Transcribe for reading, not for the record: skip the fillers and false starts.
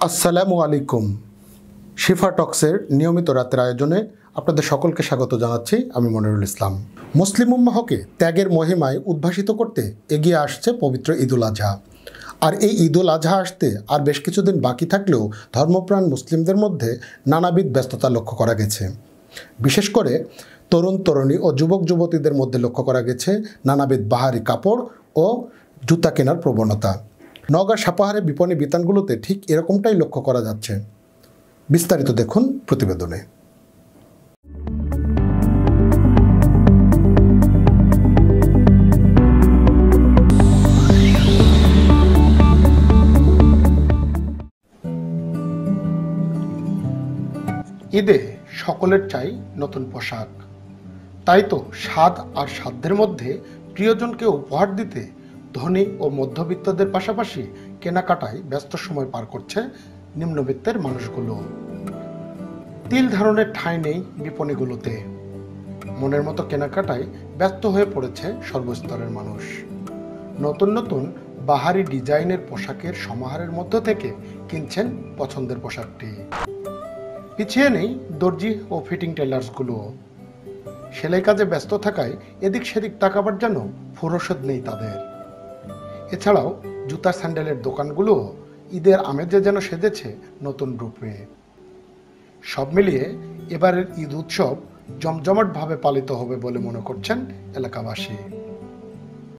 আসসালামু আলাইকুম। শিফা টক্সের নিয়মিত রাতের আয়োজনে আপনাদের সকলকে স্বাগত জানাচ্ছি। আমি মনিরুল ইসলাম। মুসলিম উম্মাহকে ত্যাগের মহিমায় উদ্ভাসিত করতে এগিয়ে আসছে পবিত্র ঈদুল আজহা। আর এই ঈদুল আজহা আসতে আর বেশ কিছুদিন বাকি থাকলেও ধর্মপ্রাণ মুসলিমদের মধ্যে নানাবিধ ব্যস্ততা লক্ষ্য করা গেছে। বিশেষ করে তরুণ তরুণী ও যুবক যুবতীদের মধ্যে লক্ষ্য করা গেছে নানাবিধ বাহারি কাপড় ও জুতা কেনার প্রবণতা। নওগাঁ সাপাহারে বিপণী বিতানগুলোতে ঠিক এরকমটাই লক্ষ্য করা যাচ্ছে। বিস্তারিত দেখুন প্রতিবেদনে। ঈদে সকলের চাই নতুন পোশাক। তাই তো স্বাদ আর সাধ্যের মধ্যে প্রিয়জনকে উপহার দিতে ধনী ও মধ্যবিত্তদের পাশাপাশি কেনাকাটায় ব্যস্ত সময় পার করছে নিম্নবিত্তের মানুষগুলো। তিল ধারণের ঠাঁই নেই বিপণীগুলোতে। মনের মতো কেনাকাটায় ব্যস্ত হয়ে পড়েছে সর্বস্তরের মানুষ। নতুন নতুন বাহারি ডিজাইনের পোশাকের সমাহারের মধ্য থেকে কিনছেন পছন্দের পোশাকটি। পিছিয়ে নেই দর্জি ও ফিটিং টেলার্সগুলো। সেলাই কাজে ব্যস্ত থাকায় এদিক সেদিক তাকাবার যেন ফুরসত নেই তাদের। এছাড়াও জুতা স্যান্ডেলের দোকানগুলো ঈদের আমেজে যেন সেজেছে নতুন রূপে। সব মিলিয়ে এবারের ঈদ উৎসব জমজমাটভাবে পালিত হবে বলে মনে করছেন এলাকাবাসী।